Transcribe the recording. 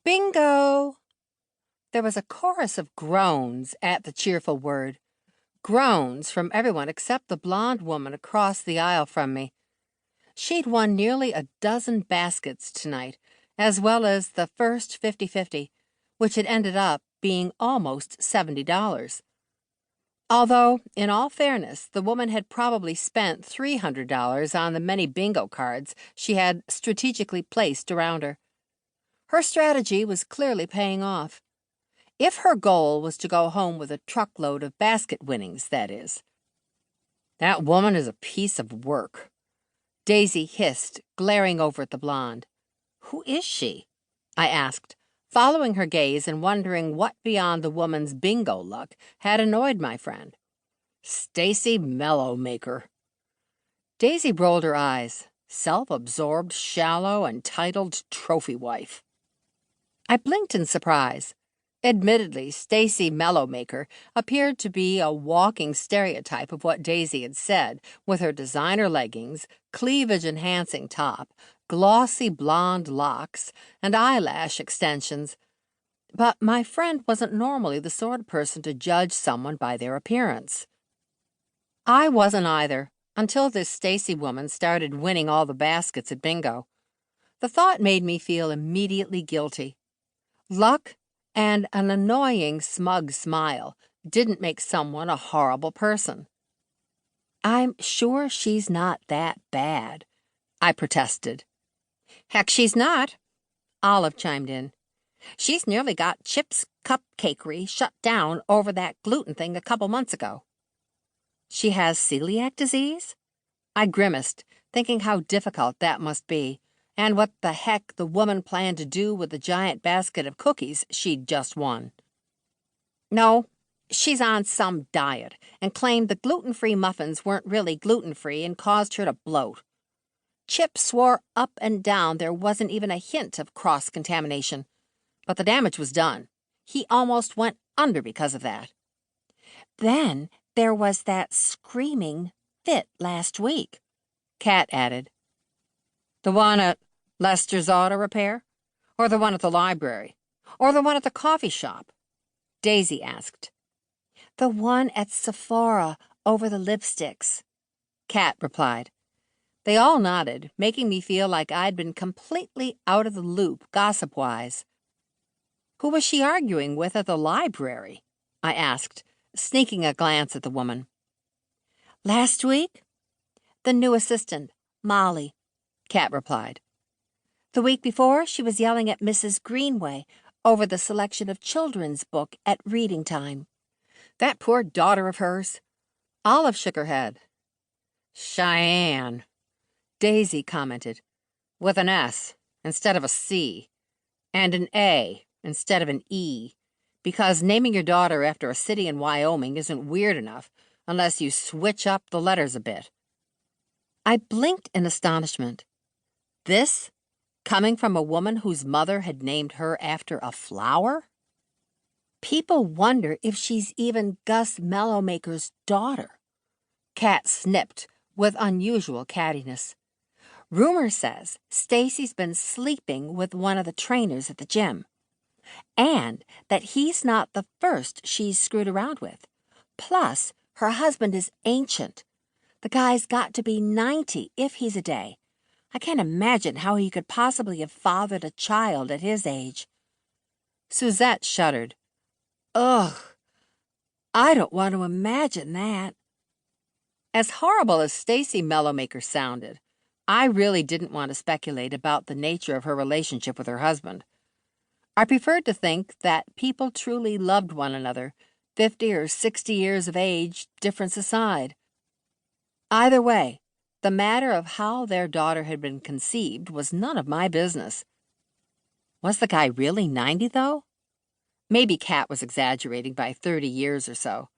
Bingo! There was a chorus of groans at the cheerful word. Groans from everyone except the blonde woman across the aisle from me. She'd won nearly a dozen baskets tonight, as well as the first 50-50, which had ended up being almost $70. Although, in all fairness, the woman had probably spent $300 on the many bingo cards she had strategically placed around her. Her strategy was clearly paying off. If her goal was to go home with a truckload of basket winnings, that is. That woman is a piece of work, Daisy hissed, glaring over at the blonde. Who is she? I asked, following her gaze and wondering what beyond the woman's bingo luck had annoyed my friend. Stacy Mellomaker. Daisy rolled her eyes, self-absorbed, shallow, entitled trophy wife. I blinked in surprise. Admittedly, Stacy Mellomaker appeared to be a walking stereotype of what Daisy had said, with her designer leggings, cleavage-enhancing top, glossy blonde locks, and eyelash extensions. But my friend wasn't normally the sort of person to judge someone by their appearance. I wasn't either, until this Stacy woman started winning all the baskets at bingo. The thought made me feel immediately guilty. Luck and an annoying smug smile didn't make someone a horrible person. I'm sure she's not that bad, I protested. Heck, she's not, Olive chimed in. She's nearly got Chip's Cupcakery shut down over that gluten thing a couple months ago. She has celiac disease? I grimaced, thinking how difficult that must be, and what the heck the woman planned to do with the giant basket of cookies she'd just won. No, she's on some diet and claimed the gluten-free muffins weren't really gluten-free and caused her to bloat. Chip swore up and down there wasn't even a hint of cross-contamination, but the damage was done. He almost went under because of that. Then there was that screaming fit last week, Kat added. The one at Lester's Auto Repair? Or the one at the library? Or the one at the coffee shop? Daisy asked. The one at Sephora over the lipsticks, Kat replied. They all nodded, making me feel like I'd been completely out of the loop gossip-wise. Who was she arguing with at the library? I asked, sneaking a glance at the woman. Last week? The new assistant, Molly, Kat replied. The week before, she was yelling at Mrs. Greenway over the selection of children's book at reading time. That poor daughter of hers. Olive shook her head. Cheyenne, Daisy commented, with an S instead of a C, and an A instead of an E, because naming your daughter after a city in Wyoming isn't weird enough unless you switch up the letters a bit. I blinked in astonishment. This coming from a woman whose mother had named her after a flower? People wonder if she's even Gus Mellomaker's daughter. Kat snipped with unusual cattiness. Rumor says Stacy's been sleeping with one of the trainers at the gym, and that he's not the first she's screwed around with. Plus, her husband is ancient. The guy's got to be 90 if he's a day. I can't imagine how he could possibly have fathered a child at his age. Suzette shuddered. Ugh, I don't want to imagine that. As horrible as Stacy Mellomaker sounded, I really didn't want to speculate about the nature of her relationship with her husband. I preferred to think that people truly loved one another, 50 or 60 years of age, difference aside. Either way, the matter of how their daughter had been conceived was none of my business. Was the guy really 90, though? Maybe Kat was exaggerating by 30 years or so.